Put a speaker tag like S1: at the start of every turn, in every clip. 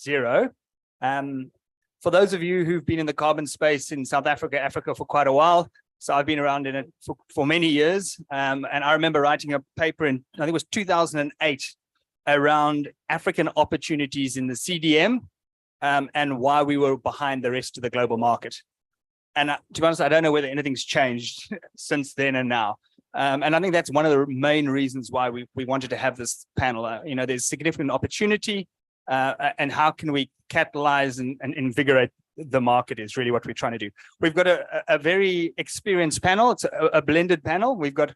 S1: zero. For those of you who've been in the carbon space in South Africa for quite a while, so I've been around in it for many years. And I remember writing a paper in, I think it was 2008, around African opportunities in the CDM and why we were behind the rest of the global market. And to be honest, I don't know whether anything's changed since then and now. And I think that's one of the main reasons why we wanted to have this panel. There's significant opportunity and how can we capitalize and invigorate the market is really what we're trying to do. We've got a very experienced panel. It's a blended panel. We've got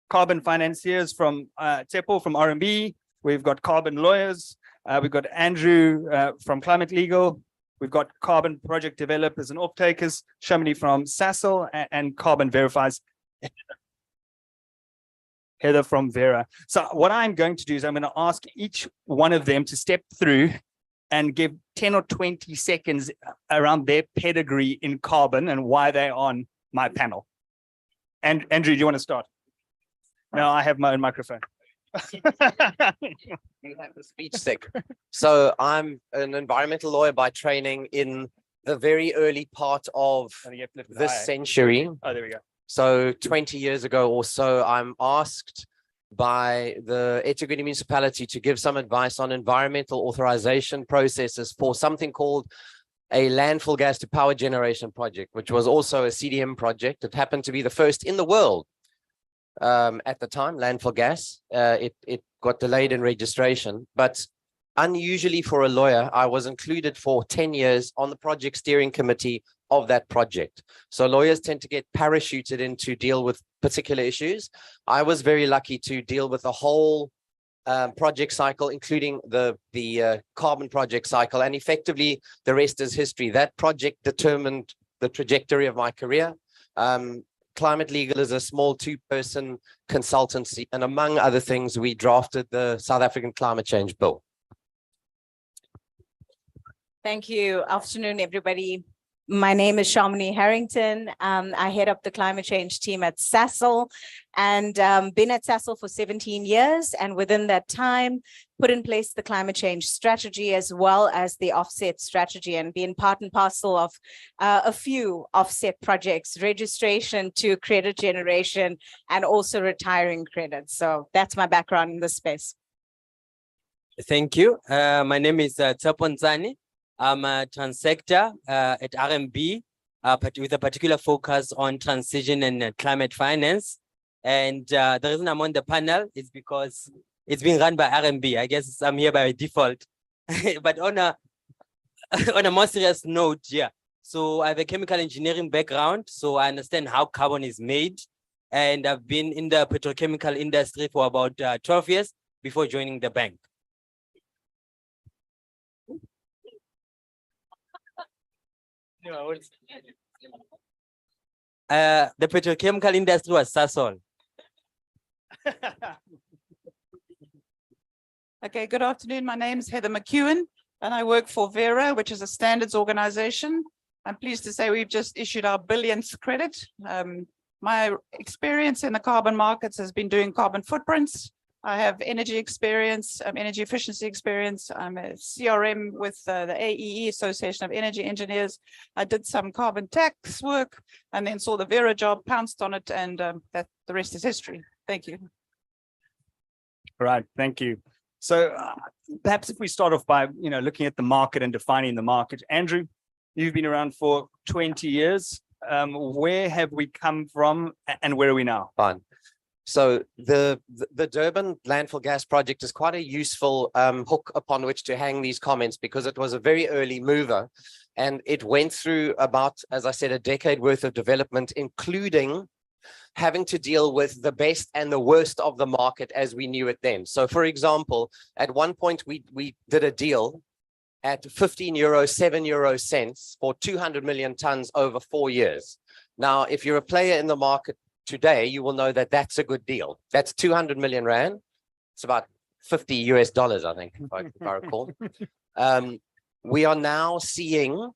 S1: carbon financiers from Tsepo from RMB. We've got carbon lawyers. We've got Andrew from Climate Legal. We've got carbon project developers and off-takers, Shamini from Sasol and Carbon Verifies, Heather from Vera. So what I'm going to do is I'm going to ask each one of them to step through and give 10 or 20 seconds around their pedigree in carbon and why they're on my panel. And Andrew, do you want to start? No, I have my own microphone.
S2: You have the speech stick. So I'm an environmental lawyer by training in the very early part of this century.
S1: Oh, there we go.
S2: So 20 years ago or so, I'm asked by the eThekwini municipality to give some advice on environmental authorization processes for something called a landfill gas to power generation project, which was also a CDM project. It happened to be the first in the world at the time, landfill gas. It got delayed in registration, but unusually for a lawyer, I was included for 10 years on the project steering committee of that project. So lawyers tend to get parachuted in to deal with particular issues. I was very lucky to deal with the whole project cycle, including the carbon project cycle, and effectively the rest is history. That project determined the trajectory of my career. Climate Legal is a small two-person consultancy, and among other things, we drafted the South African Climate Change Bill.
S3: Thank you. Afternoon, everybody. My name is Shamini Harrington. I head up the climate change team at Sasol and been at Sasol for 17 years. And within that time, put in place the climate change strategy as well as the offset strategy and been part and parcel of a few offset projects, registration to credit generation and also retiring credits. So that's my background in this space.
S4: Thank you. My name is Tsepo Ntsane. I'm a transector at RMB, but with a particular focus on transition and climate finance. And the reason I'm on the panel is because it's being run by RMB. I guess I'm here by default. But on a more serious note, yeah. So I have a chemical engineering background, so I understand how carbon is made. And I've been in the petrochemical industry for about 12 years before joining the bank. The petrochemical industry was Sasol.
S5: Okay, good afternoon. My name is Heather McEwen and I work for Vera, which is a standards organization. I'm pleased to say we've just issued our billionth credit. My experience in the carbon markets has been doing carbon footprints. I have energy experience, energy efficiency experience. I'm a CRM with the AEE, Association of Energy Engineers. I did some carbon tax work and then saw the Vera job, pounced on it, and the rest is history. Thank you.
S1: All right, thank you. So perhaps if we start off by looking at the market and defining the market. Andrew, you've been around for 20 years. Where have we come from and where are we now?
S2: Fine. So the Durban landfill gas project is quite a useful hook upon which to hang these comments because it was a very early mover and it went through about, as I said, a decade worth of development, including having to deal with the best and the worst of the market as we knew it then. So for example, at one point we did a deal at 15 euro, 7 euro cents for 200 million tons over 4 years. Now, if you're a player in the market today, you will know that that's a good deal. That's 200 million rand. It's about $50 US, I think, if I recall. We are now seeing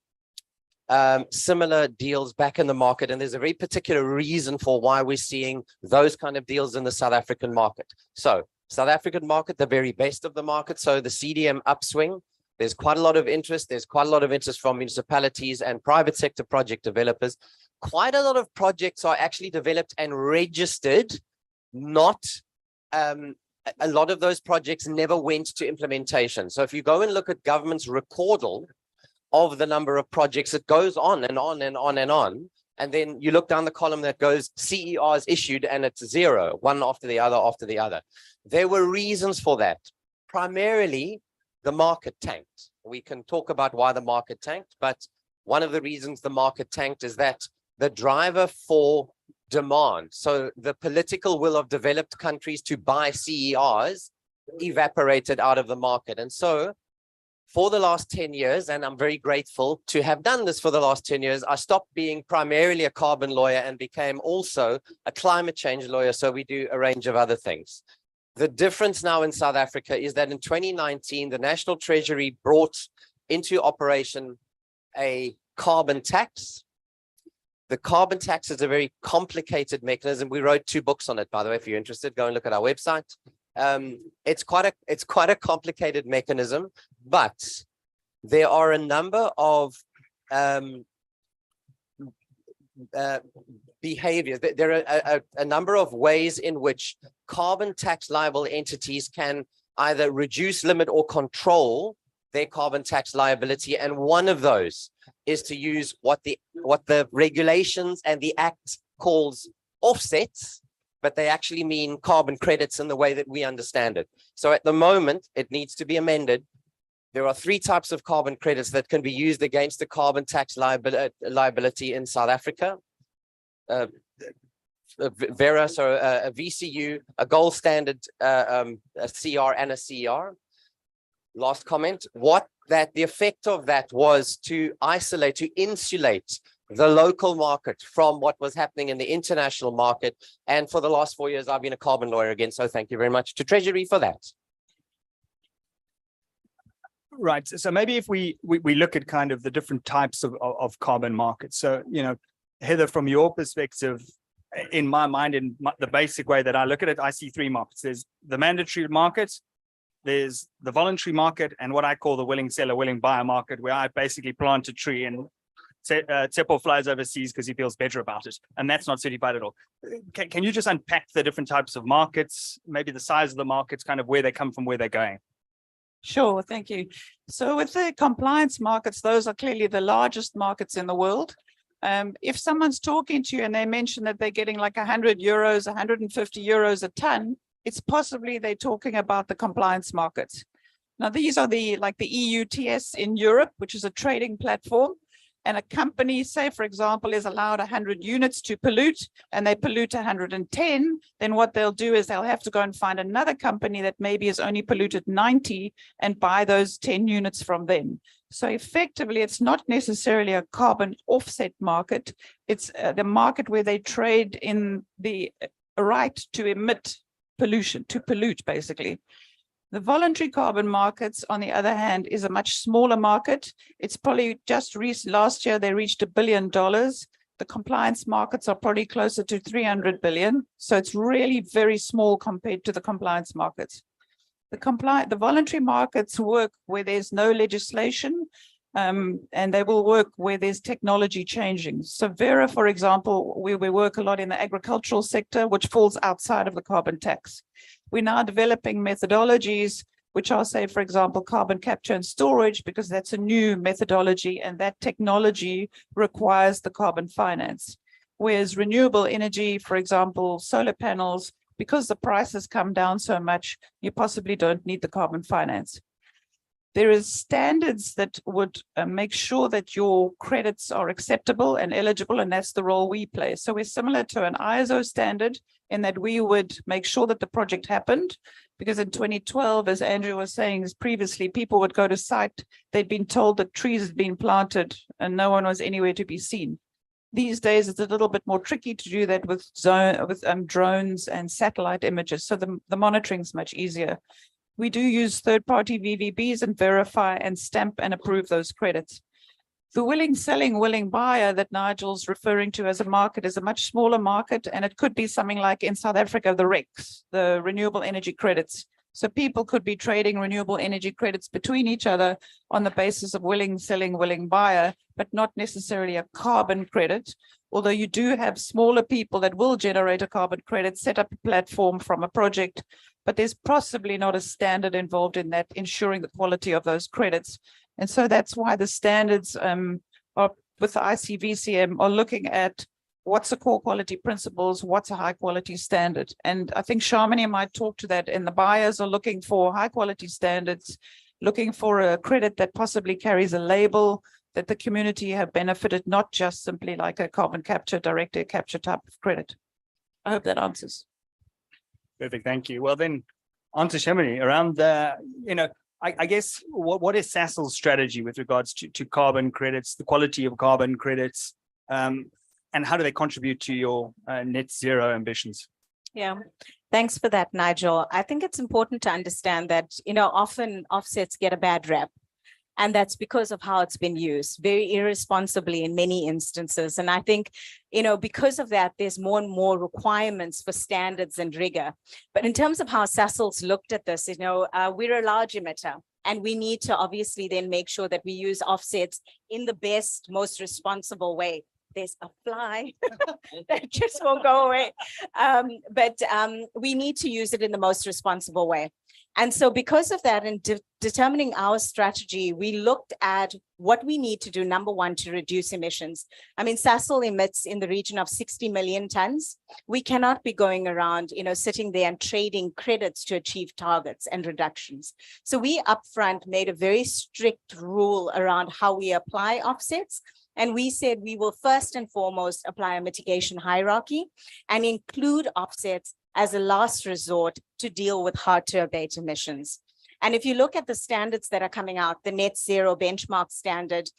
S2: similar deals back in the market, and there's a very particular reason for why we're seeing those kind of deals in the South African market. So South African market, the very best of the market. So the CDM upswing There's quite a lot of interest. There's quite a lot of interest from municipalities and private sector project developers. Quite a lot of projects are actually developed and registered, not a lot of those projects never went to implementation. So if you go and look at government's recordal of the number of projects, it goes on and on and on and on. And then you look down the column that goes CERs issued and it's zero, one after the other after the other. There were reasons for that. Primarily, the market tanked. We can talk about why the market tanked, but one of the reasons the market tanked is that the driver for demand, so the political will of developed countries to buy CERs, evaporated out of the market. And so for the last 10 years, and I'm very grateful to have done this for the last 10 years, I stopped being primarily a carbon lawyer and became also a climate change lawyer. So we do a range of other things. The difference now in South Africa is that in 2019, the National Treasury brought into operation a carbon tax. The carbon tax is a very complicated mechanism. We wrote 2 books on it, by the way. If you're interested, go and look at our website. It's quite a complicated mechanism, but there are a number of behaviors. There are a number of ways in which carbon tax liable entities can either reduce, limit, or control their carbon tax liability. And one of those is to use what the regulations and the Act calls offsets, but they actually mean carbon credits in the way that we understand it. So at the moment, it needs to be amended. There are 3 types of carbon credits that can be used against the carbon tax liability in South Africa. Vera, so a VCU, a gold standard, a CR and a CR. Last comment, the effect of that was to isolate, to insulate the local market from what was happening in the international market. And for the last 4 years, I've been a carbon lawyer again. So thank you very much to Treasury for that.
S1: Right. So maybe if we look at kind of the different types of carbon markets. So, you know, Heather, from your perspective, in my mind, the basic way that I look at it, I see 3 markets. There's the mandatory market, there's the voluntary market, and what I call the willing seller, willing buyer market, where I basically plant a tree and Tsepo flies overseas because he feels better about it. And that's not certified at all. Can you just unpack the different types of markets, maybe the size of the markets, kind of where they come from, where they're going?
S5: Sure, thank you. So with the compliance markets, those are clearly the largest markets in the world. If someone's talking to you and they mention that they're getting like 100 euros, 150 euros a ton, it's possibly they're talking about the compliance markets. Now, these are like the EUTS in Europe, which is a trading platform. And a company, say, for example, is allowed 100 units to pollute, and they pollute 110, then what they'll do is they'll have to go and find another company that maybe has only polluted 90 and buy those 10 units from them. So effectively, it's not necessarily a carbon offset market. It's the market where they trade in the right to emit pollution, to pollute, basically. The voluntary carbon markets, on the other hand, is a much smaller market. It's probably just last year, they reached $1 billion. The compliance markets are probably closer to 300 billion. So it's really very small compared to the compliance markets. The voluntary markets work where there's no legislation, and they will work where there's technology changing. So Vera, for example, we work a lot in the agricultural sector, which falls outside of the carbon tax. We're now developing methodologies, which are, say, for example, carbon capture and storage, because that's a new methodology and that technology requires the carbon finance. Whereas renewable energy, for example, solar panels, because the prices come down so much, you possibly don't need the carbon finance. There is standards that would make sure that your credits are acceptable and eligible, and that's the role we play. So we're similar to an ISO standard in that we would make sure that the project happened, because in 2012, as Andrew was saying previously, people would go to site, they'd been told that trees had been planted and no one was anywhere to be seen. These days, it's a little bit more tricky to do that with drones and satellite images, so the monitoring is much easier. We do use third-party VVBs and verify and stamp and approve those credits. The willing selling, willing buyer that Nigel's referring to as a market is a much smaller market, and it could be something like in South Africa, the RECs, the renewable energy credits. So people could be trading renewable energy credits between each other on the basis of willing selling, willing buyer, but not necessarily a carbon credit. Although you do have smaller people that will generate a carbon credit, set up a platform from a project, but there's possibly not a standard involved in that, ensuring the quality of those credits. And so that's why the standards are with the ICVCM are looking at what's the core quality principles, what's a high quality standard. And I think Shamini might talk to that, and the buyers are looking for high quality standards, looking for a credit that possibly carries a label that the community have benefited, not just simply like a carbon capture, direct air capture type of credit. I hope that answers.
S1: Perfect, thank you. Well then, on to Shamini, around the, I guess, what is Sasol's strategy with regards to carbon credits, the quality of carbon credits, and how do they contribute to your net zero ambitions?
S3: Yeah, thanks for that, Nigel. I think it's important to understand that, often offsets get a bad rep. And that's because of how it's been used very irresponsibly in many instances. And I think, because of that, there's more and more requirements for standards and rigor. But in terms of how Sasol's looked at this, we're a large emitter. And we need to obviously then make sure that we use offsets in the best, most responsible way. There's a fly that just won't go away. But we need to use it in the most responsible way. And so because of that, in determining our strategy, we looked at what we need to do, number one, to reduce emissions. I mean, Sasol emits in the region of 60 million tons. We cannot be going around, sitting there and trading credits to achieve targets and reductions. So we upfront made a very strict rule around how we apply offsets. And we said we will first and foremost apply a mitigation hierarchy and include offsets as a last resort to deal with hard to abate emissions. And if you look at the standards that are coming out, the net zero benchmark standard,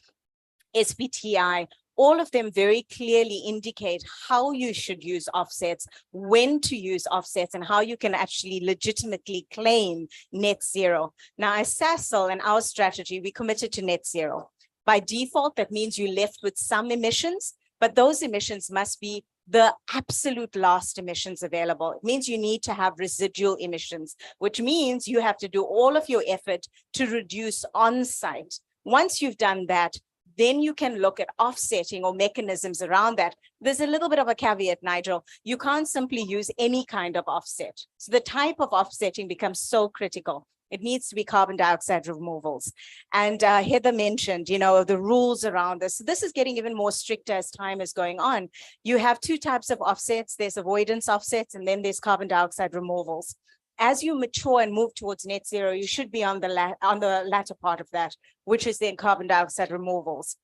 S3: SBTI, all of them very clearly indicate how you should use offsets, when to use offsets, and how you can actually legitimately claim net zero. Now, as Sasol and our strategy, we committed to net zero. By default, that means you're left with some emissions, but those emissions must be the absolute last emissions available. It means you need to have residual emissions, which means you have to do all of your effort to reduce on site. Once you've done that, then you can look at offsetting or mechanisms around that. There's a little bit of a caveat, Nigel. You can't simply use any kind of offset. So the type of offsetting becomes so critical. It needs to be carbon dioxide removals. And Heather mentioned, the rules around this. So this is getting even more stricter as time is going on. You have two types of offsets. There's avoidance offsets, and then there's carbon dioxide removals. As you mature and move towards net zero, you should be on the latter part of that, which is then carbon dioxide removals.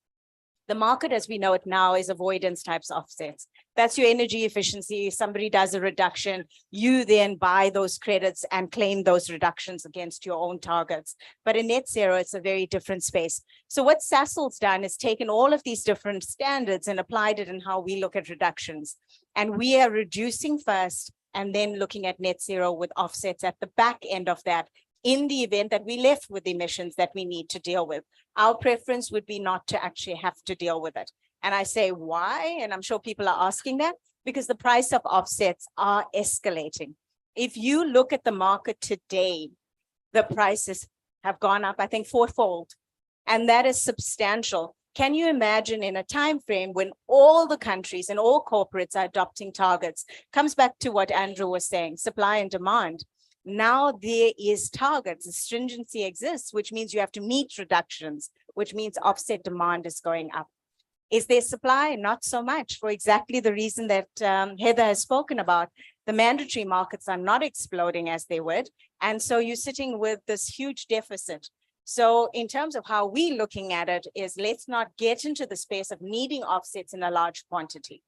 S3: The market as we know it now is avoidance types offsets. That's your energy efficiency. Somebody does a reduction, you then buy those credits and claim those reductions against your own targets. But in net zero, it's a very different space. So what Sasol's done is taken all of these different standards and applied it in how we look at reductions. And we are reducing first and then looking at net zero with offsets at the back end of that, in the event that we left with emissions that we need to deal with. Our preference would be not to actually have to deal with it. And I say why, and I'm sure people are asking that, because the price of offsets are escalating. If you look at the market today, the prices have gone up, I think, fourfold, and that is substantial. Can you imagine in a time frame when all the countries and all corporates are adopting targets? Comes back to what Andrew was saying, supply and demand. Now there is targets, the stringency exists, which means you have to meet reductions, which means offset demand is going up. Is there supply? Not so much, for exactly the reason that Heather has spoken about. The mandatory markets are not exploding as they would. And so you're sitting with this huge deficit. So in terms of how we're looking at it is, let's not get into the space of needing offsets in a large quantity.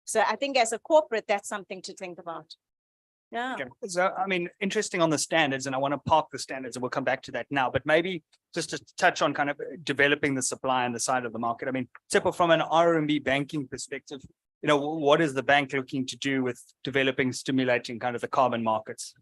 S3: So I think as a corporate, that's something to think about. Yeah.
S1: Okay. So, I mean, interesting on the standards, and I want to park the standards and we'll come back to that now, but maybe just to touch on kind of developing the supply and the side of the market. I mean, Tsepo, from an RMB banking perspective, what is the bank looking to do with developing, stimulating kind of the carbon markets?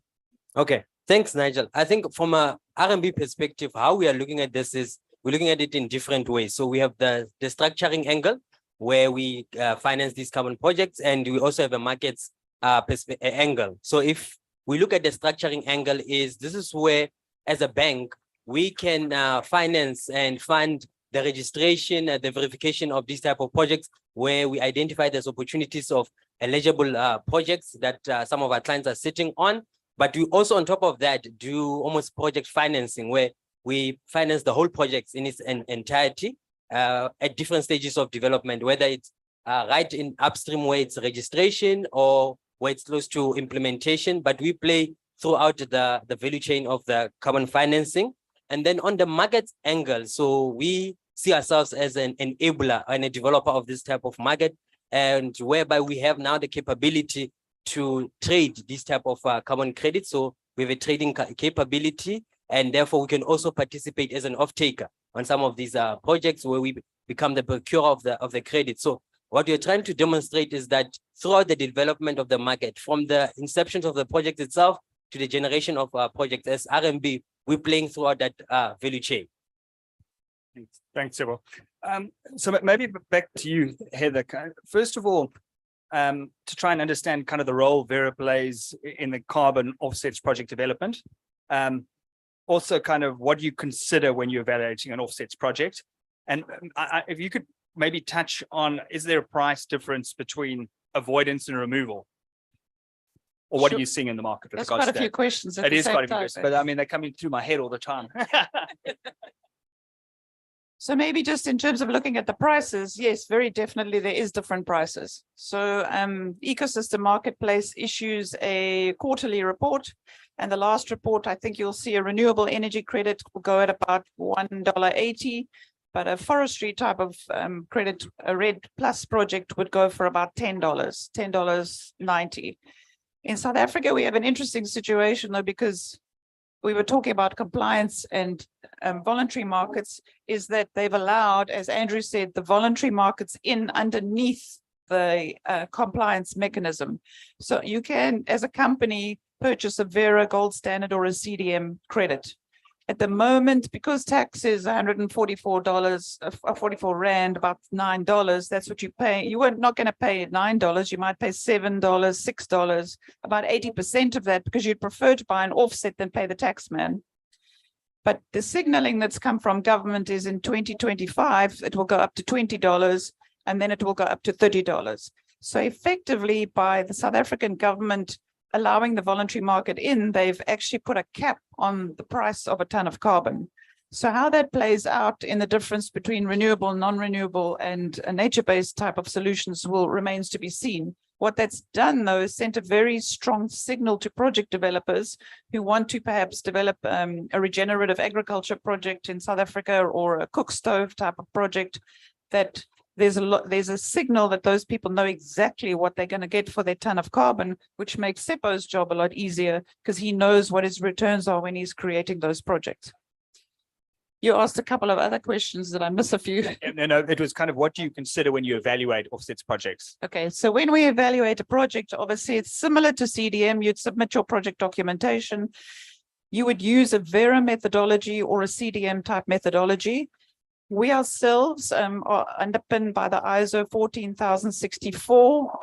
S4: Okay, thanks, Nigel. I think from a RMB perspective, how we are looking at this is we're looking at it in different ways. So we have the structuring angle where we finance these carbon projects, and we also have a markets angle. So if we look at the structuring angle is this is where, as a bank, we can finance and fund the registration and the verification of these type of projects where we identify there's opportunities of eligible projects that some of our clients are sitting on. But we also, on top of that, do almost project financing where we finance the whole project in its entirety at different stages of development, whether it's right in upstream where it's registration or where it's close to implementation, but we play throughout the value chain of the carbon financing. And then on the market angle, so we see ourselves as an enabler and a developer of this type of market, and whereby we have now the capability to trade this type of carbon credit. So we have a trading capability, and therefore we can also participate as an off-taker on some of these projects where we become the procurer of the credit. So what we're trying to demonstrate is that throughout the development of the market, from the inception of the project itself to the generation of projects as RMB, we're playing throughout that value chain.
S1: Thanks, Sibyl. So maybe back to you, Heather. First of all, to try and understand kind of the role Verra plays in the carbon offsets project development. Also kind of what you consider when you're evaluating an offsets project. And if you could maybe touch on, is there a price difference between avoidance and removal? Or what are you seeing in the market?
S5: That's quite a few questions.
S1: It is quite a few questions, but I mean, they're coming through my head all the time.
S5: So maybe just in terms of looking at the prices, yes, very definitely there is different prices. So Ecosystem Marketplace issues a quarterly report, and the last report, I think you'll see a renewable energy credit will go at about $1.80, but a forestry type of credit, a REDD+ project would go for about $10.90. In South Africa, we have an interesting situation though, because we were talking about compliance and voluntary markets, is that they've allowed, as Andrew said, the voluntary markets in underneath the compliance mechanism. So you can, as a company, purchase a Verra Gold Standard or a CDM credit. At the moment, because tax is $144, 44 Rand, about $9, that's what you pay. You were not going to pay $9, you might pay $7, $6, about 80% of that, because you'd prefer to buy an offset than pay the tax man. But the signaling that's come from government is in 2025, it will go up to $20, and then it will go up to $30. So effectively, by the South African government allowing the voluntary market in, they've actually put a cap on the price of a ton of carbon. So how that plays out in the difference between renewable, non-renewable, and a nature-based type of solutions remains to be seen. What that's done, though, is sent a very strong signal to project developers who want to perhaps develop a regenerative agriculture project in South Africa or a cook stove type of project, that there's a signal that those people know exactly what they're going to get for their ton of carbon, which makes Seppo's job a lot easier because he knows what his returns are when he's creating those projects. You asked a couple of other questions that I miss a few.
S1: No, it was kind of what do you consider when you evaluate offsets projects?
S5: Okay, so when we evaluate a project, obviously it's similar to CDM. You'd submit your project documentation. You would use a Verra methodology or a CDM type methodology. We ourselves are underpinned by the ISO 14064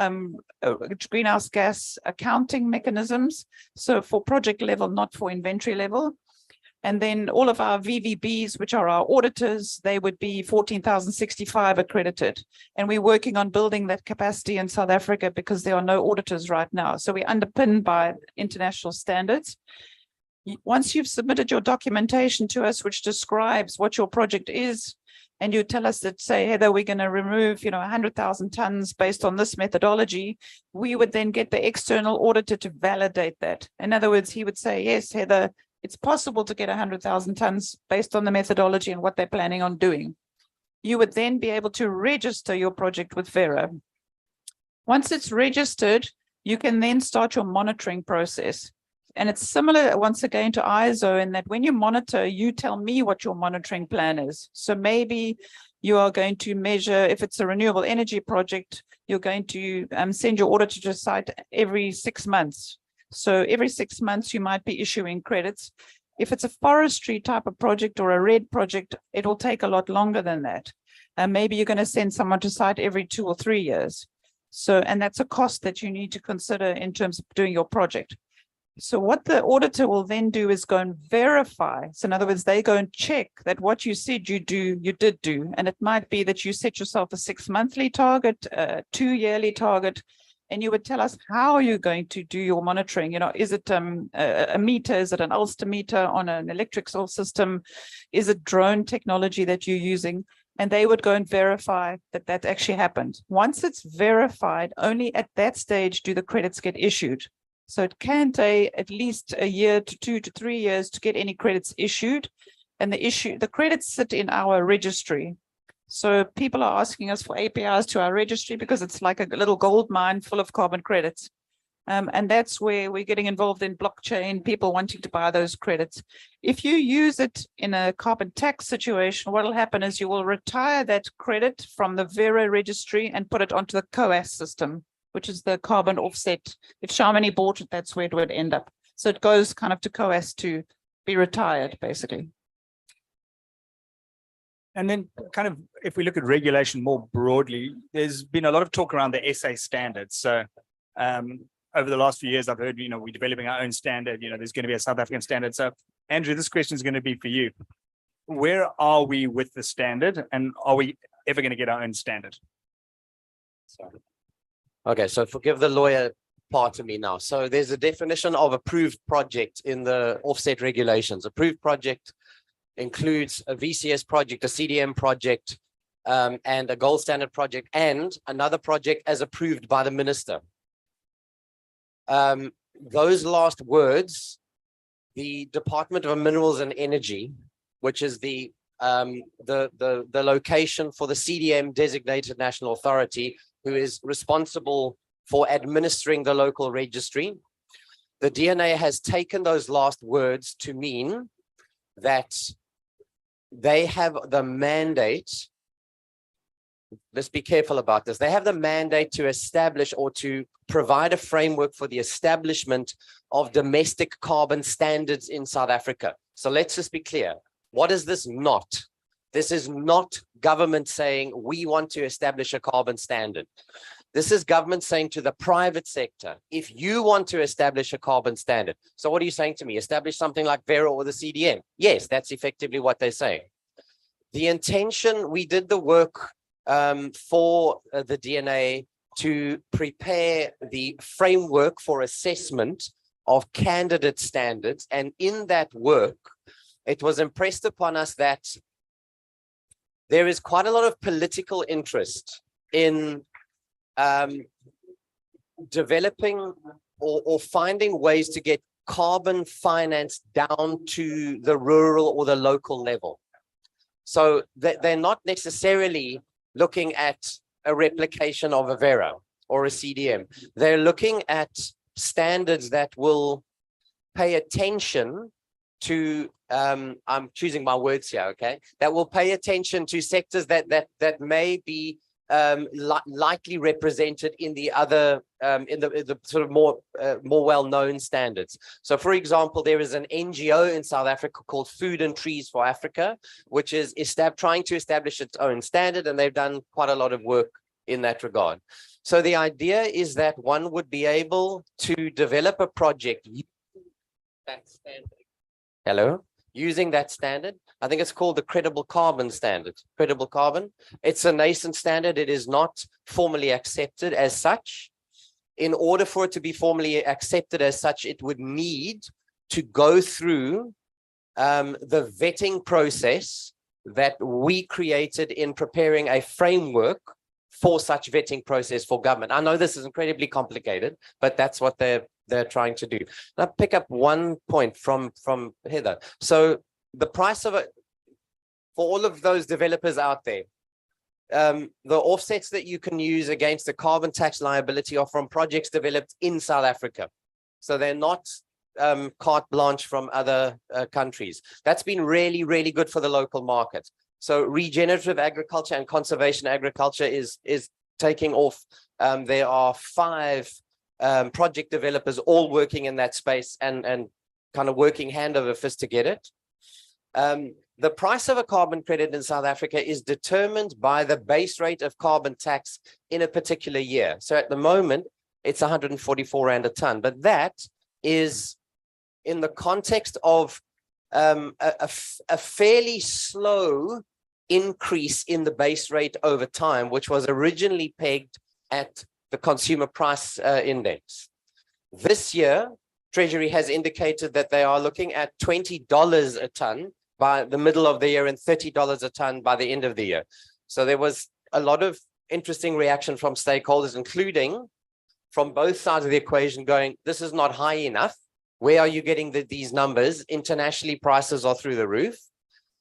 S5: greenhouse gas accounting mechanisms. So for project level, not for inventory level. And then all of our VVBs, which are our auditors, they would be 14065 accredited. And we're working on building that capacity in South Africa because there are no auditors right now. So we're underpinned by international standards. Once you've submitted your documentation to us, which describes what your project is, and you tell us that, say, Heather, we're going to remove, 100,000 tons based on this methodology, we would then get the external auditor to validate that. In other words, he would say, yes, Heather, it's possible to get 100,000 tons based on the methodology and what they're planning on doing. You would then be able to register your project with Verra. Once it's registered, you can then start your monitoring process. And it's similar, once again, to ISO in that when you monitor, you tell me what your monitoring plan is. So maybe you are going to measure, if it's a renewable energy project, you're going to send your auditor to site every 6 months. So every 6 months, you might be issuing credits. If it's a forestry type of project or a REDD project, it will take a lot longer than that. And maybe you're going to send someone to site every 2 or 3 years. So, and that's a cost that you need to consider in terms of doing your project. So what the auditor will then do is go and verify. So in other words, they go and check that what you said you did do. And it might be that you set yourself a 6-monthly target, a 2-yearly target, and you would tell us how you're going to do your monitoring. You know, is it a meter? Is it an Ulster meter on an electrical system? Is it drone technology that you're using? And they would go and verify that that actually happened. Once it's verified, only at that stage do the credits get issued. So it can take at least a year to 2 to 3 years to get any credits issued. And the credits sit in our registry. So people are asking us for APIs to our registry because it's like a little gold mine full of carbon credits. And that's where we're getting involved in blockchain, people wanting to buy those credits. If you use it in a carbon tax situation, what will happen is you will retire that credit from the Vera registry and put it onto the COAS system, which is the carbon offset. If Shamini bought it, that's where it would end up. So it goes kind of to COAS to be retired, basically.
S1: And then kind of, if we look at regulation more broadly, there's been a lot of talk around the SA standards. So over the last few years, I've heard, we're developing our own standard, there's going to be a South African standard. So Andrew, this question is going to be for you. Where are we with the standard, and are we ever going to get our own standard?
S2: Sorry. Okay, so forgive the lawyer part of me now. So there's a definition of approved project in the offset regulations. Approved project includes a VCS project, a CDM project, and a gold standard project, and another project as approved by the minister. Those last words, the Department of Minerals and Energy, which is the location for the CDM designated national authority, who is responsible for administering the local registry. The DNA has taken those last words to mean that they have the mandate. Let's be careful about this. They have the mandate to establish or to provide a framework for the establishment of domestic carbon standards in South Africa. So let's just be clear. What is this not? This is not government saying we want to establish a carbon standard. This is government saying to the private sector, if you want to establish a carbon standard. So what are you saying to me? Establish something like Vera or the CDM? Yes, that's effectively what they're saying. The intention, we did the work for the DNA to prepare the framework for assessment of candidate standards. And in that work, it was impressed upon us that there is quite a lot of political interest in developing or finding ways to get carbon finance down to the rural or the local level. So they're not necessarily looking at a replication of a Vera or a CDM. They're looking at standards that will pay attention to, I'm choosing my words here, okay? That will pay attention to sectors that may be likely represented in the other, in the sort of more well-known standards. So for example, there is an NGO in South Africa called Food and Trees for Africa, which is trying to establish its own standard, and they've done quite a lot of work in that regard. So the idea is that one would be able to develop a project using that standard. Hello? Using that standard. I think it's called the Credible Carbon Standard. Credible Carbon. It's a nascent standard. It is not formally accepted as such. In order for it to be formally accepted as such, it would need to go through the vetting process that we created in preparing a framework for such vetting process for government. I know this is incredibly complicated, but that's what they're trying to do. Now pick up one point from Heather. So the price of it for all of those developers out there, the offsets that you can use against the carbon tax liability are from projects developed in South Africa. So they're not carte blanche from other countries. That's been really, really good for the local market. So regenerative agriculture and conservation agriculture is taking off. There are 5 project developers all working in that space and kind of working hand over fist to get it. The price of a carbon credit in South Africa is determined by the base rate of carbon tax in a particular year. So at the moment, it's 144 Rand a ton, but that is in the context of a fairly slow increase in the base rate over time, which was originally pegged at the consumer price index. This year, Treasury has indicated that they are looking at $20 a ton by the middle of the year and $30 a ton by the end of the year. So there was a lot of interesting reaction from stakeholders, including from both sides of the equation going, this is not high enough. Where are you getting these numbers? Internationally, prices are through the roof.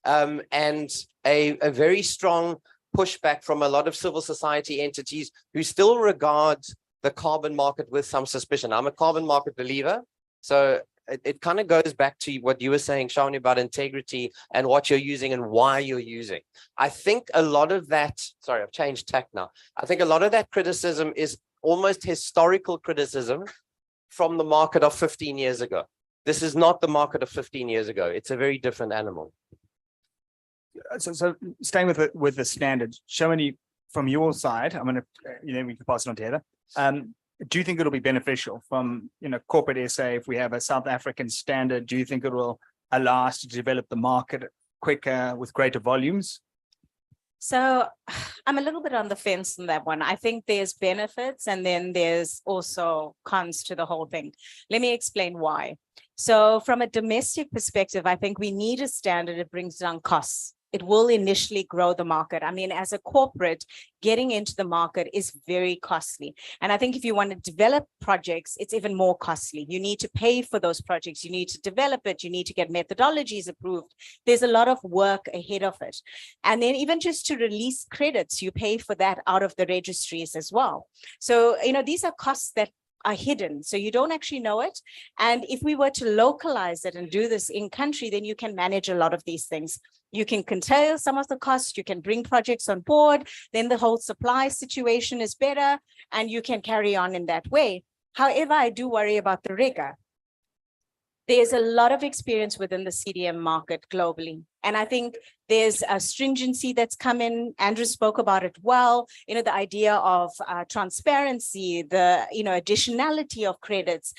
S2: And a very strong pushback from a lot of civil society entities who still regard the carbon market with some suspicion. I'm a carbon market believer. So it kind of goes back to what you were saying, Shamini, about integrity and what you're using and why you're using. I think a lot of that, sorry, I've changed tack now. I think a lot of that criticism is almost historical criticism from the market of 15 years ago. This is not the market of 15 years ago. It's a very different animal.
S1: So staying with the standard, Shamini, from your side, I'm going to, we can pass it on to Heather. Do you think it'll be beneficial from, corporate SA, if we have a South African standard? Do you think it will allow us to develop the market quicker with greater volumes?
S3: So I'm a little bit on the fence on that one. I think there's benefits and then there's also cons to the whole thing. Let me explain why. So from a domestic perspective, I think we need a standard that brings down costs. It will initially grow the market. I mean, as a corporate, getting into the market is very costly. And I think if you want to develop projects, it's even more costly. You need to pay for those projects. You need to develop it. You need to get methodologies approved. There's a lot of work ahead of it. And then even just to release credits, you pay for that out of the registries as well. So, these are costs that are hidden, so you don't actually know it. And if we were to localize it and do this in country, then you can manage a lot of these things. You can curtail some of the costs, you can bring projects on board, then the whole supply situation is better, and you can carry on in that way. However, I do worry about the rigor. There's a lot of experience within the CDM market globally. And I think there's a stringency that's come in. Andrew spoke about it well, the idea of transparency, the, additionality of credits,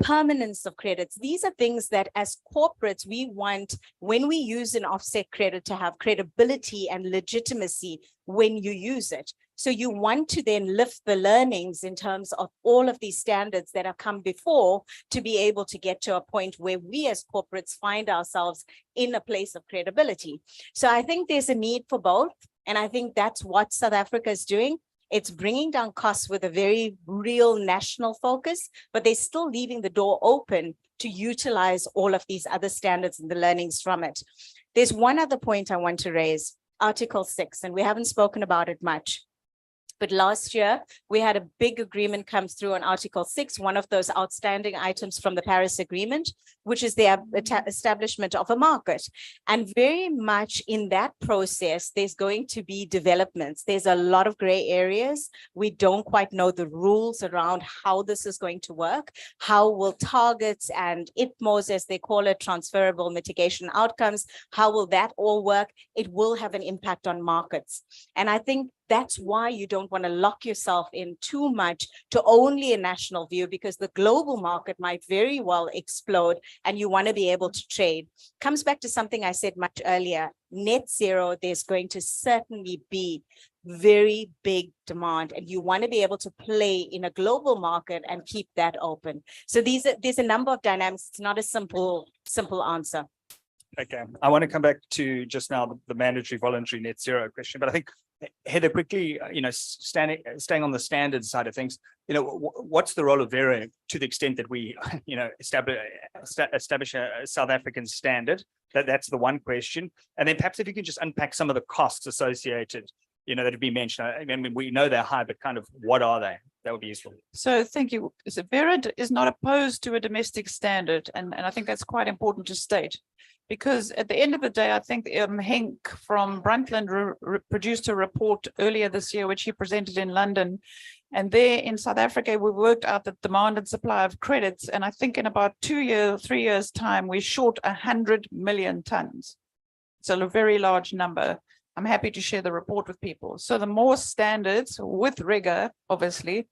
S3: permanence of credits. These are things that as corporates, we want, when we use an offset credit, to have credibility and legitimacy when you use it. So you want to then lift the learnings in terms of all of these standards that have come before to be able to get to a point where we as corporates find ourselves in a place of credibility. So I think there's a need for both. And I think that's what South Africa is doing. It's bringing down costs with a very real national focus, but they're still leaving the door open to utilize all of these other standards and the learnings from it. There's one other point I want to raise, Article 6, and we haven't spoken about it much. But last year, we had a big agreement come through on Article 6, one of those outstanding items from the Paris Agreement, which is the establishment of a market. And very much in that process, there's going to be developments. There's a lot of gray areas. We don't quite know the rules around how this is going to work. How will targets and ITMOs, as they call it, transferable mitigation outcomes, how will that all work? It will have an impact on markets. And I think that's why you don't want to lock yourself in too much to only a national view, because the global market might very well explode and you want to be able to trade. Comes back to something I said much earlier, net zero, there's going to certainly be very big demand and you want to be able to play in a global market and keep that open. So there's a number of dynamics. It's not a simple answer.
S1: Okay, I want to come back to just now the mandatory voluntary net zero question, but I think Heather, quickly, staying on the standards side of things, what's the role of Vera to the extent that we, establish a South African standard? That's the one question. And then perhaps if you can just unpack some of the costs associated, that have been mentioned. I mean, we know they're high, but kind of what are they? That would be useful.
S5: So thank you. So Vera is not opposed to a domestic standard, and I think that's quite important to state. Because at the end of the day, I think Henk from Brundtland produced a report earlier this year, which he presented in London. And there in South Africa, we worked out the demand and supply of credits. And I think in about 3 years time, we're short 100 million tons. So a very large number. I'm happy to share the report with people. So the more standards with rigor, obviously,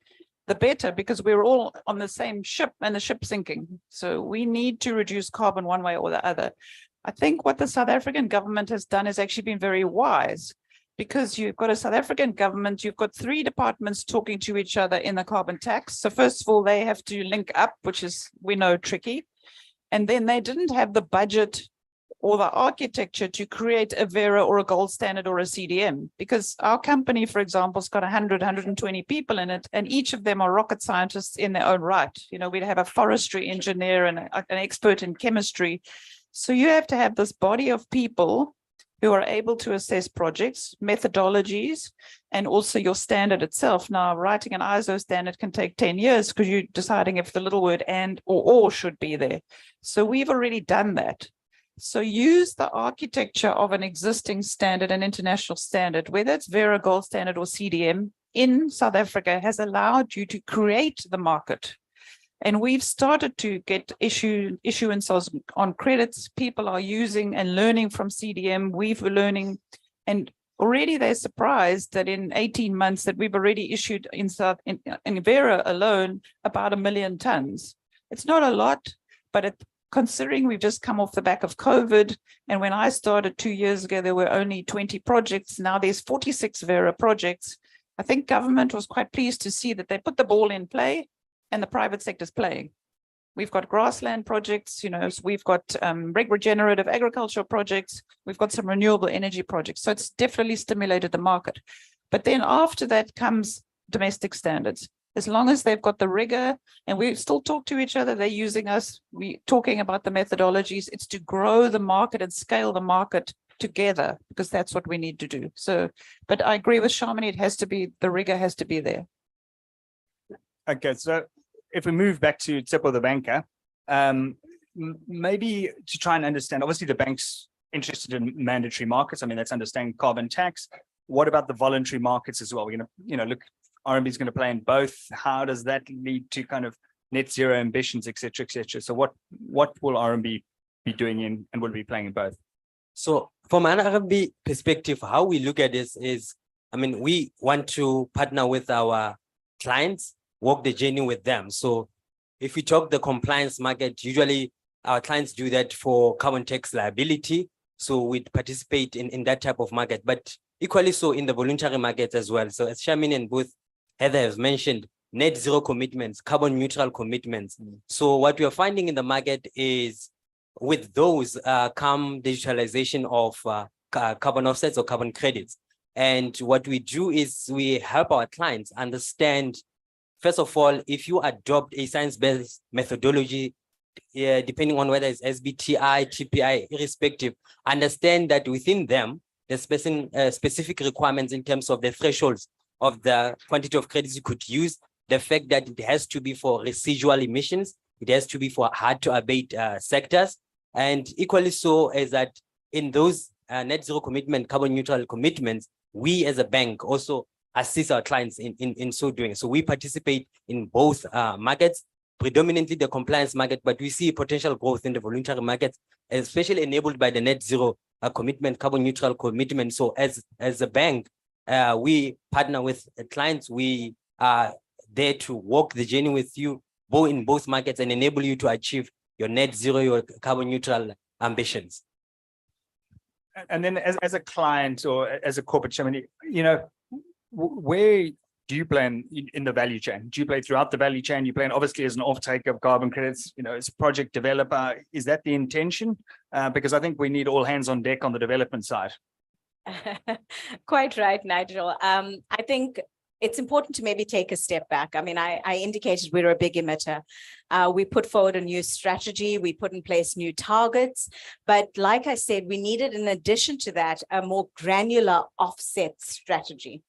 S5: the better, because we're all on the same ship and the ship's sinking. So we need to reduce carbon one way or the other. I think what the South African government has done has actually been very wise, because you've got a South African government, you've got 3 departments talking to each other in the carbon tax. So first of all, they have to link up, which is, we know, tricky. And then they didn't have the budget or the architecture to create a Vera or a gold standard or a CDM, because our company, for example, has got 100, 120 people in it, and each of them are rocket scientists in their own right. You know, we'd have a forestry engineer and an expert in chemistry. So you have to have this body of people who are able to assess projects, methodologies, and also your standard itself. Now, writing an ISO standard can take 10 years because you're deciding if the little word and or should be there. So we've already done that. So use the architecture of an existing standard, an international standard, whether it's Vera Gold Standard or CDM in South Africa, has allowed you to create the market. And we've started to get issuances on credits. People are using and learning from CDM. We've been learning, and already they're surprised that in 18 months that we've already issued in Vera alone about 1 million tons. It's not a lot, but considering we've just come off the back of COVID, and when I started 2 years ago, there were only 20 projects. Now there's 46 Vera projects. I think government was quite pleased to see that they put the ball in play and the private sector's playing. We've got grassland projects, you know, so we've got regenerative agricultural projects. We've got some renewable energy projects. So it's definitely stimulated the market. But then after that comes domestic standards. As long as they've got the rigor, and we still talk to each other, they're using us, we talking about the methodologies, it's to grow the market and scale the market together, because that's what we need to do. So, but I agree with Shamini, it has to be, the rigor has to be there.
S1: Okay, so if we move back to Tsepo the banker, maybe to try and understand, obviously the bank's interested in mandatory markets. I mean, let's understand carbon tax. What about the voluntary markets as well? We're going to, you know, look, RMB is going to play in both. How does that lead to kind of net zero ambitions, et cetera, et cetera? So what will RMB be doing in, and will be playing in both?
S4: So from an RMB perspective, how we look at this is, I mean, we want to partner with our clients, walk the journey with them. So if we talk the compliance market, usually our clients do that for carbon tax liability. So we participate in that type of market, but equally so in the voluntary market as well. So as Shamini and both Heather have mentioned, net zero commitments, carbon neutral commitments. So what we are finding in the market is with those come digitalization of carbon offsets or carbon credits. And what we do is we help our clients understand, first of all, if you adopt a science-based methodology, depending on whether it's SBTI, TPI, irrespective, understand that within them, there's specific requirements in terms of the thresholds of the quantity of credits you could use, the fact that it has to be for residual emissions, it has to be for hard to abate sectors, and equally so is that in those net zero commitment, carbon neutral commitments, we as a bank also assist our clients in so doing. So we participate in both markets, predominantly the compliance market, but we see potential growth in the voluntary markets, especially enabled by the net zero commitment, carbon neutral commitment. So as a bank, we partner with clients. We are there to walk the journey with you, both in both markets, and enable you to achieve your net zero, your carbon neutral ambitions.
S1: And then as a client or as a corporate, Shamini, you know, where do you play in the value chain? Do you play throughout the value chain? You play obviously as an off-taker of carbon credits, you know, as a project developer. Is that the intention? Because I think we need all hands on deck on the development side.
S3: Quite right, Nigel. I think it's important to maybe take a step back. I mean, I indicated we're a big emitter. We put forward a new strategy. We put in place new targets. But like I said, we needed, in addition to that, a more granular offset strategy.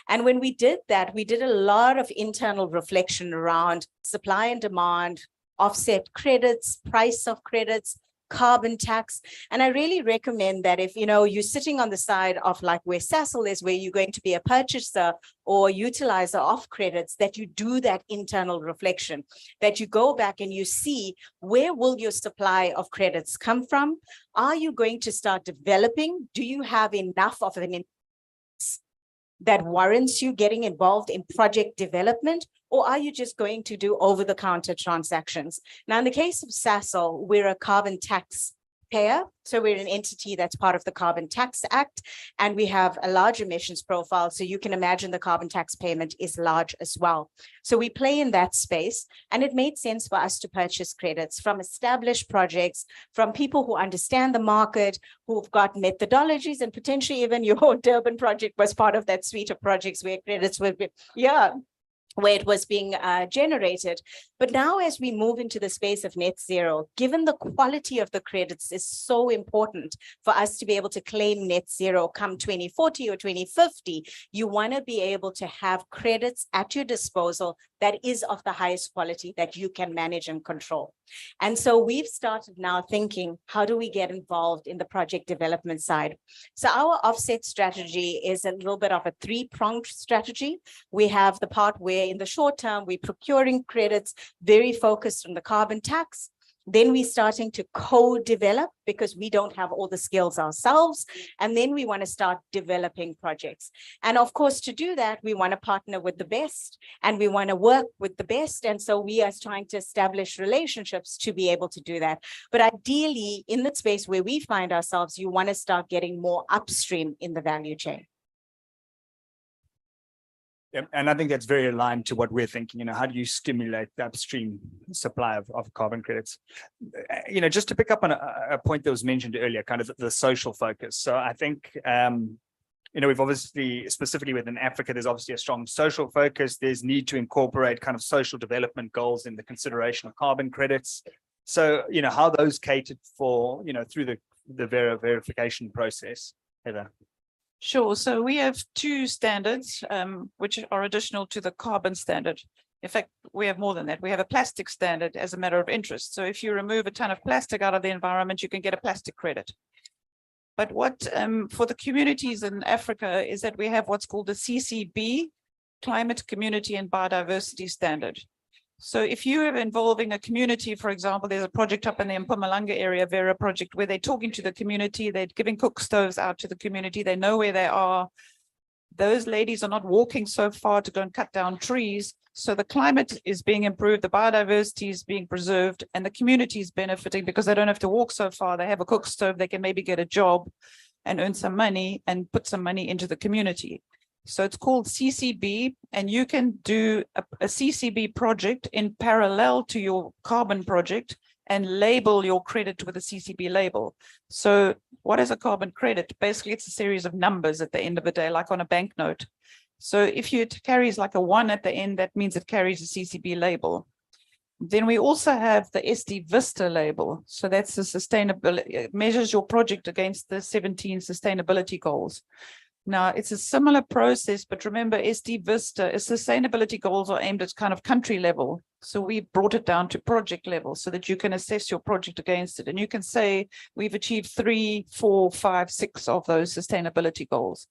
S3: And when we did that, we did a lot of internal reflection around supply and demand, offset credits, price of credits, carbon tax. And I really recommend that if, you know, you're sitting on the side of like where Sasol is, where you're going to be a purchaser or utilizer of credits, that you do that internal reflection, that you go back and you see where will your supply of credits come from? Are you going to start developing? Do you have enough of an that warrants you getting involved in project development? Or are you just going to do over-the-counter transactions? Now, in the case of Sasol, we're a carbon tax payer. So we're an entity that's part of the Carbon Tax Act, and we have a large emissions profile. So you can imagine the carbon tax payment is large as well. So we play in that space, and it made sense for us to purchase credits from established projects, from people who understand the market, who've got methodologies, and potentially even your Durban project was part of that suite of projects where credits were, where it was being generated. But now as we move into the space of net zero, given the quality of the credits is so important for us to be able to claim net zero come 2040 or 2050, you want to be able to have credits at your disposal that is of the highest quality that you can manage and control. And so we've started now thinking, how do we get involved in the project development side? So our offset strategy is a little bit of a three-pronged strategy. We have the part where in the short term, we're procuring credits, very focused on the carbon tax. Then we're starting to co-develop because we don't have all the skills ourselves. And then we want to start developing projects. And of course, to do that, we want to partner with the best and we want to work with the best. And so we are trying to establish relationships to be able to do that. But ideally, in the space where we find ourselves, you want to start getting more upstream in the value chain.
S1: Yeah, and I think that's very aligned to what we're thinking. How do you stimulate the upstream supply of carbon credits? Just to pick up on a point that was mentioned earlier, kind of the social focus. So I think, we've obviously, specifically within Africa, there's obviously a strong social focus. There's need to incorporate kind of social development goals in the consideration of carbon credits. So, how those catered for, through the verification process, Heather.
S5: Sure. So we have two standards, which are additional to the carbon standard. In fact, we have more than that. We have a plastic standard as a matter of interest. So if you remove a ton of plastic out of the environment, you can get a plastic credit. But what for the communities in Africa is that we have what's called the CCB, Climate, Community and Biodiversity Standard. So if you are involving a community, for example, there's a project up in the Mpumalanga area, Vera project, where they're talking to the community, they're giving cook stoves out to the community, they know where they are. Those ladies are not walking so far to go and cut down trees. So the climate is being improved, the biodiversity is being preserved, and the community is benefiting because they don't have to walk so far. They have a cook stove, they can maybe get a job and earn some money and put some money into the community. So it's called CCB, and you can do a CCB project in parallel to your carbon project and label your credit with a CCB label. So what is a carbon credit? Basically, it's a series of numbers at the end of the day, like on a banknote. So if it carries like a 1 at the end, that means it carries a CCB label. Then we also have the SD Vista label. So that's the sustainability, it measures your project against the 17 sustainability goals. Now, it's a similar process, but remember, SD Vista, sustainability goals are aimed at kind of country level. So we brought it down to project level so that you can assess your project against it. And you can say, we've achieved 3, 4, 5, 6 of those sustainability goals.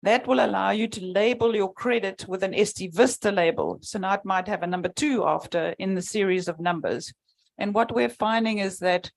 S5: That will allow you to label your credit with an SD Vista label. So now it might have a number 2 after in the series of numbers. And what we're finding is that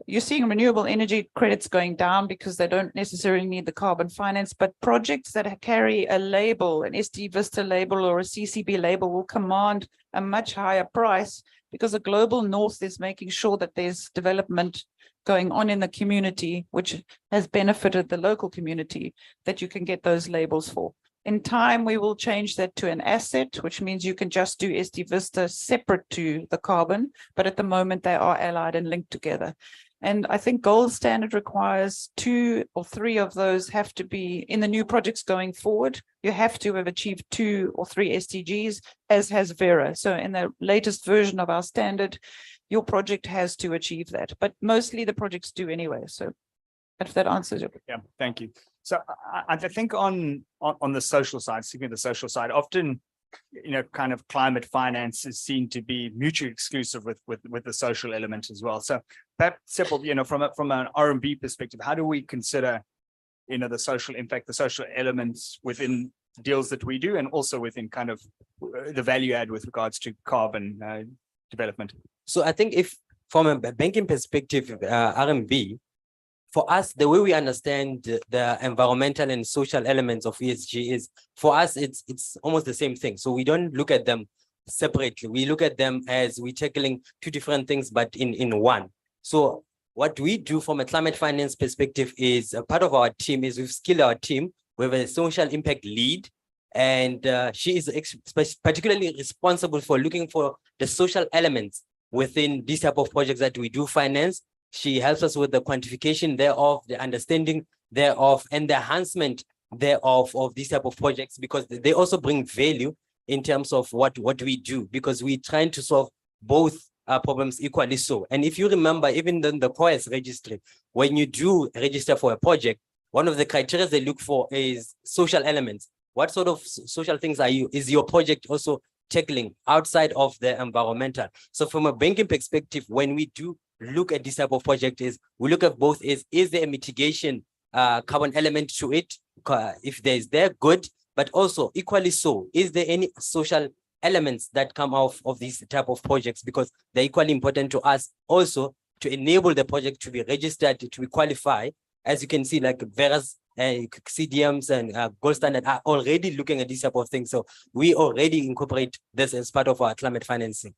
S5: you're seeing renewable energy credits going down because they don't necessarily need the carbon finance, but projects that carry a label, an SD Vista label or a CCB label, will command a much higher price because the global north is making sure that there's development going on in the community, which has benefited the local community, that you can get those labels for. In time, we will change that to an asset, which means you can just do SD Vista separate to the carbon, but at the moment they are allied and linked together. And I think gold standard requires 2 or 3 of those have to be in the new projects going forward. You have to have achieved 2 or 3 SDGs, as has Vera. So in the latest version of our standard, your project has to achieve that, but mostly the projects do anyway. So if that answers your question.
S1: Yeah, thank you. So I think on the social side, speaking of the social side, often, kind of climate finance is seen to be mutually exclusive with the social element as well. So perhaps simple, from an R&B perspective, how do we consider, the social impact, the social elements within deals that we do, and also within kind of the value add with regards to carbon development?
S4: So I think if from a banking perspective, RMB, for us, the way we understand the environmental and social elements of ESG is, for us, it's almost the same thing. So we don't look at them separately. We look at them as we're tackling two different things, but in one. So what we do from a climate finance perspective is a part of our team is we've skilled our team. We have a social impact lead, and she is particularly responsible for looking for the social elements within these type of projects that we do finance. She helps us with the quantification thereof, the understanding thereof, and the enhancement thereof of these type of projects, because they also bring value in terms of what we do, because we're trying to solve both problems equally so. And if you remember, even then the COES registry, when you do register for a project, one of the criteria they look for is social elements. What sort of social things is your project also tackling outside of the environmental? So from a banking perspective, when we do look at this type of project, we look at both is there a mitigation carbon element to it? If there's good, but also equally so, is there any social elements that come out of these type of projects? Because they're equally important to us also to enable the project to be registered, to be qualified. As you can see, like various CDMs and Gold Standard are already looking at this type of thing. So we already incorporate this as part of our climate financing.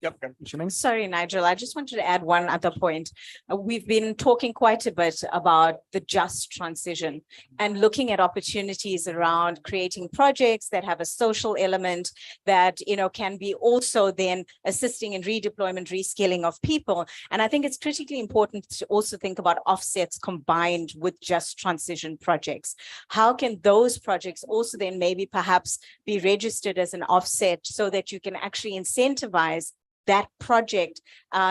S1: Yep. Shemaine?
S3: Sorry, Nigel, I just wanted to add one other point. We've been talking quite a bit about the just transition and looking at opportunities around creating projects that have a social element that, you know, can be also then assisting in redeployment, reskilling of people. And I think it's critically important to also think about offsets combined with just transition projects. How can those projects also then maybe perhaps be registered as an offset so that you can actually incentivize that project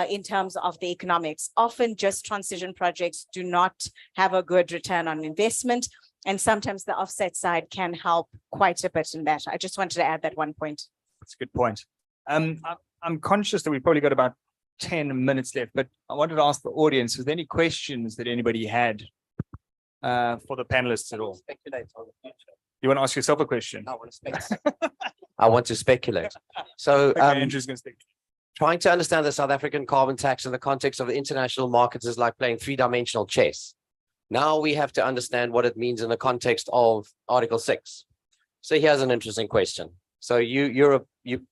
S3: in terms of the economics? Often just transition projects do not have a good return on investment, and sometimes the offset side can help quite a bit in that. I just wanted to add that one point.
S1: That's a good point. I'm conscious that we've probably got about 10 minutes left, but I wanted to ask the audience, is there any questions that anybody had for the panelists at all?
S2: Speculate on the future.
S1: You want to ask yourself a question?
S2: I want to speculate. I want to speculate. So
S1: Okay, Andrew's going to speak.
S2: trying to understand the South African carbon tax in the context of the international markets is like playing three-dimensional chess. Now we have to understand what it means in the context of Article 6. So here's an interesting question. So you're a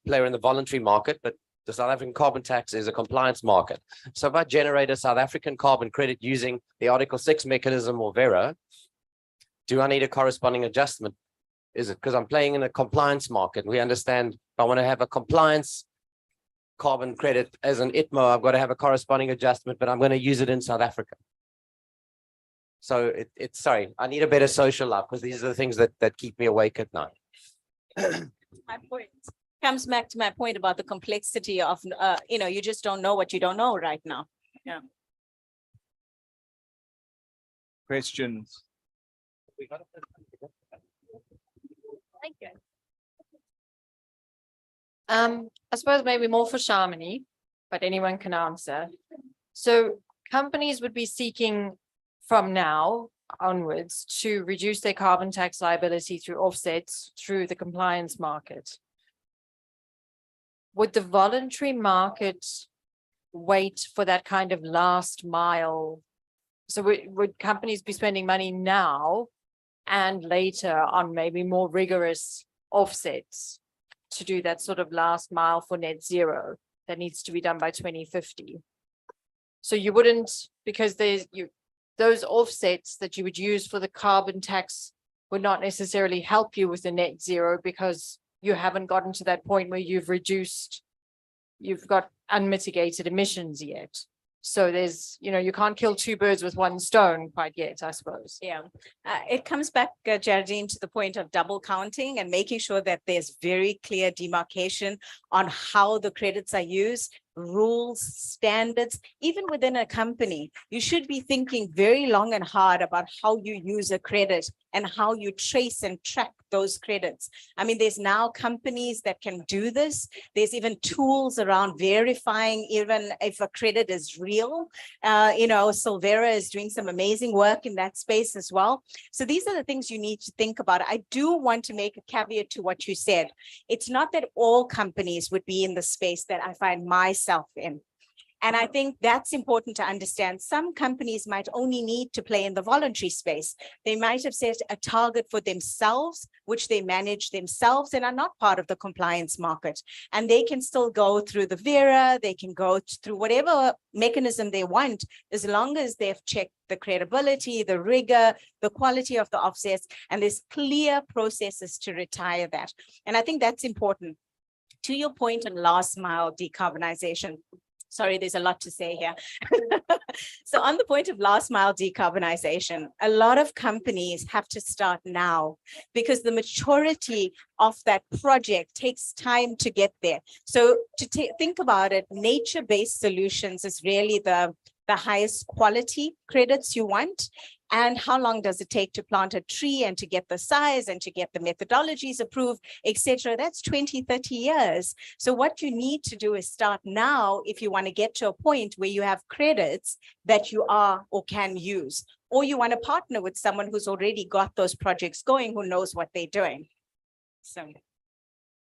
S2: player in the voluntary market, but the South African carbon tax is a compliance market. So if I generate a South African carbon credit using the Article 6 mechanism or Vera, do I need a corresponding adjustment? Is it because I'm playing in a compliance market? We understand if I want to have a compliance carbon credit as an ITMO, I've got to have a corresponding adjustment, but I'm going to use it in South Africa. So it's sorry, I need a better social life because these are the things that keep me awake at night.
S3: My point comes back to my point about the complexity of, you know, you just don't know what you don't know right now. Yeah.
S1: Questions?
S3: Thank you.
S6: I suppose maybe more for Shamini, but anyone can answer. So companies would be seeking from now onwards to reduce their carbon tax liability through offsets through the compliance market. Would the voluntary market wait for that kind of last mile? So would companies be spending money now and later on maybe more rigorous offsets to do that sort of last mile for net zero that needs to be done by 2050? So you wouldn't, because those offsets that you would use for the carbon tax would not necessarily help you with the net zero because you haven't gotten to that point where you've got unmitigated emissions yet. So there's, you know, you can't kill two birds with one stone quite yet, I suppose.
S3: Yeah, it comes back, Geraldine, to the point of double counting and making sure that there's very clear demarcation on how the credits are used, rules, standards. Even within a company, you should be thinking very long and hard about how you use a credit and how you trace and track those credits. I mean, there's now companies that can do this. There's even tools around verifying even if a credit is real. You know, Silvera is doing some amazing work in that space as well. So these are the things you need to think about. I do want to make a caveat to what you said. It's not that all companies would be in the space that I find myself in. And I think that's important to understand. Some companies might only need to play in the voluntary space. They might have set a target for themselves, which they manage themselves and are not part of the compliance market. And they can still go through the VERA, they can go through whatever mechanism they want, as long as they've checked the credibility, the rigor, the quality of the offsets, and there's clear processes to retire that. And I think that's important. To your point on last mile decarbonization, sorry, there's a lot to say here. So on the point of last mile decarbonization, a lot of companies have to start now because the maturity of that project takes time to get there. So to think about it, nature-based solutions is really the highest quality credits you want. And how long does it take to plant a tree and to get the size and to get the methodologies approved, etc.? That's 20, 30 years. So what you need to do is start now if you want to get to a point where you have credits that you are or can use, or you want to partner with someone who's already got those projects going, who knows what they're doing. So.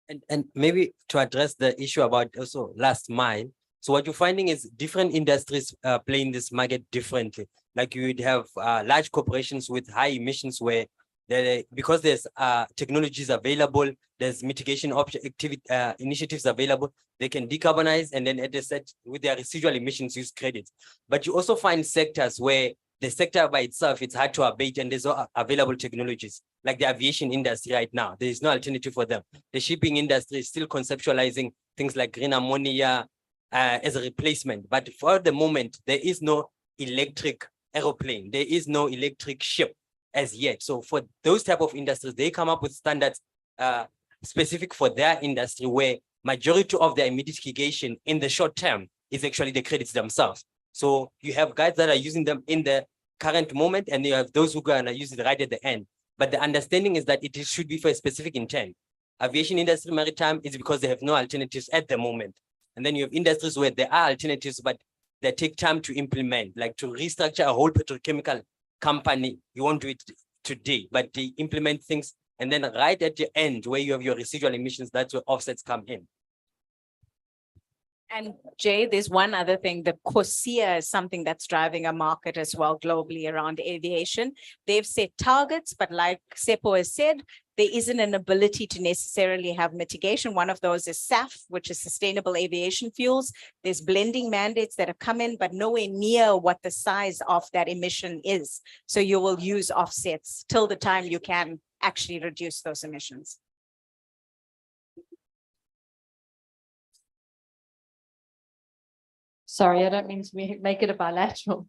S4: And maybe to address the issue about also last mile. So what you're finding is different industries play in this market differently. Like you would have large corporations with high emissions where because there's technologies available, there's mitigation initiatives available, they can decarbonize and then at the set with their residual emissions use credits. But you also find sectors where the sector by itself, it's hard to abate and there's no available technologies, like the aviation industry right now. There is no alternative for them. The shipping industry is still conceptualizing things like green ammonia as a replacement. But for the moment, there is no electric aeroplane. There is no electric ship as yet. So for those type of industries, they come up with standards specific for their industry where majority of their mitigation in the short term is actually the credits themselves. So you have guys that are using them in the current moment and you have those who are going to use it right at the end. But the understanding is that it should be for a specific intent. Aviation industry, maritime is because they have no alternatives at the moment. And then you have industries where there are alternatives, but they take time to implement, like to restructure a whole petrochemical company. You won't do it today, but they implement things. And then right at the end where you have your residual emissions, that's where offsets come in.
S3: And Jay, there's one other thing, the CORSIA is something that's driving a market as well globally around aviation. They've set targets, but like Seppo has said, there isn't an ability to necessarily have mitigation. One of those is SAF, which is sustainable aviation fuels. There's blending mandates that have come in, but nowhere near what the size of that emission is. So you will use offsets till the time you can actually reduce those emissions.
S6: Sorry, I don't mean to make it a bilateral.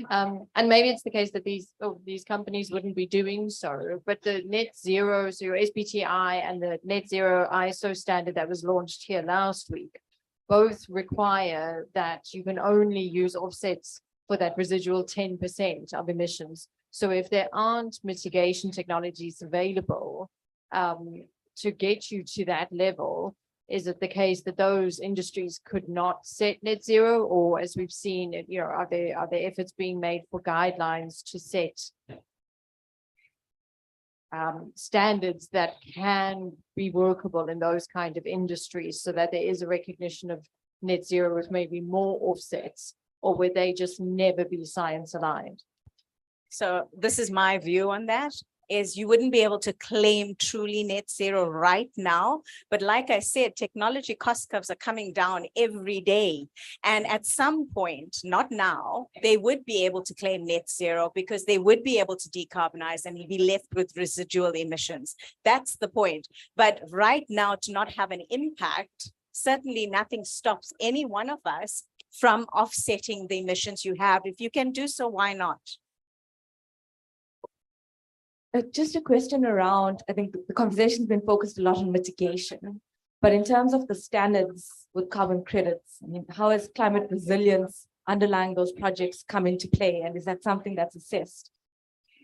S6: And maybe it's the case that these companies wouldn't be doing so, but the net zero, so your SBTI and the net zero ISO standard that was launched here last week, both require that you can only use offsets for that residual 10% of emissions. So if there aren't mitigation technologies available to get you to that level, is it the case that those industries could not set net zero, or as we've seen, you know, are there efforts being made for guidelines to set standards that can be workable in those kind of industries, so that there is a recognition of net zero with maybe more offsets, or would they just never be science aligned?
S3: So this is my view on that. Is you wouldn't be able to claim truly net zero right now. But like I said, technology cost curves are coming down every day. And at some point, not now, they would be able to claim net zero because they would be able to decarbonize and be left with residual emissions. That's the point. But right now, to not have an impact, certainly nothing stops any one of us from offsetting the emissions you have. If you can do so, why not?
S7: Just a question around, I think the conversation's been focused a lot on mitigation, but in terms of the standards with carbon credits, I mean, how has climate resilience underlying those projects come into play? And is that something that's assessed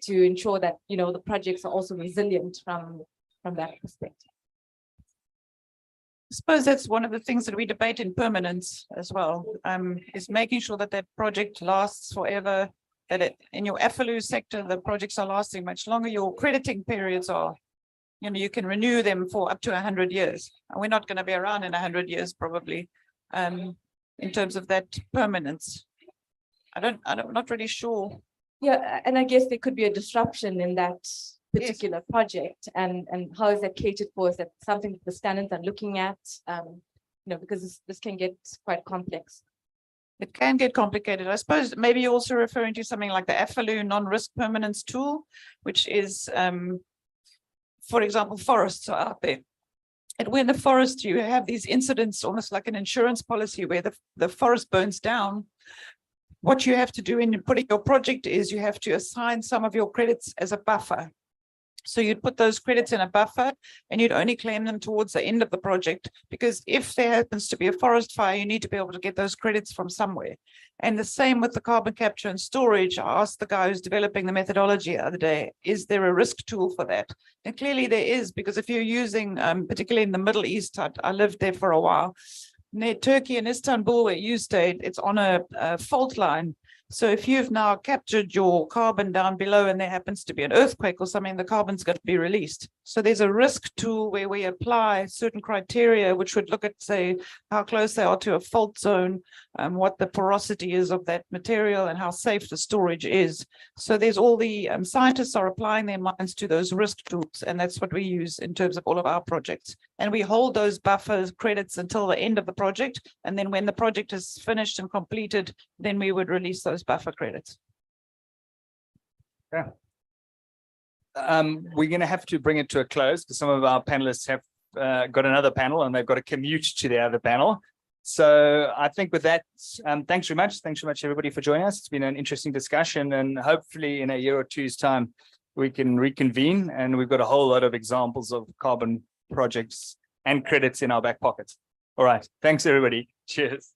S7: to ensure that, you know, the projects are also resilient from that perspective?
S5: I suppose that's one of the things that we debate in permanence as well, is making sure that that project lasts forever, that in your AFLU sector, the projects are lasting much longer. Your crediting periods are, you know, you can renew them for up to 100 years. And we're not going to be around in 100 years, probably. in terms of that permanence. I'm not really sure.
S7: Yeah, and I guess there could be a disruption in that particular project, and how is that catered for? Is that something that the standards are looking at? Because this can get quite complex.
S5: It can get complicated. I suppose maybe you're also referring to something like the AFALU non-risk permanence tool, which is, for example, forests are out there. And when the forest, you have these incidents, almost like an insurance policy where the forest burns down. What you have to do in putting your project is you have to assign some of your credits as a buffer. So you'd put those credits in a buffer and you'd only claim them towards the end of the project, because if there happens to be a forest fire, you need to be able to get those credits from somewhere. And the same with the carbon capture and storage. I asked the guy who's developing the methodology the other day, is there a risk tool for that? And clearly there is, because if you're using, particularly in the Middle East, I lived there for a while, near Turkey and Istanbul, where you stayed, it's on a fault line. So if you've now captured your carbon down below and there happens to be an earthquake or something, the carbon's got to be released. So there's a risk tool where we apply certain criteria, which would look at, say, how close they are to a fault zone, what the porosity is of that material, and how safe the storage is. So there's all the scientists are applying their minds to those risk tools, and that's what we use in terms of all of our projects. And we hold those buffers credits until the end of the project. And then when the project is finished and completed, then we would release those buffer credits.
S1: Yeah. We're going to have to bring it to a close because some of our panelists have got another panel and they've got to commute to the other panel. So I think with that, thanks very much. Thanks very much, everybody, for joining us. It's been an interesting discussion, and hopefully in a year or two's time, we can reconvene and we've got a whole lot of examples of carbon projects and credits in our back pockets. All right. Thanks, everybody. Cheers.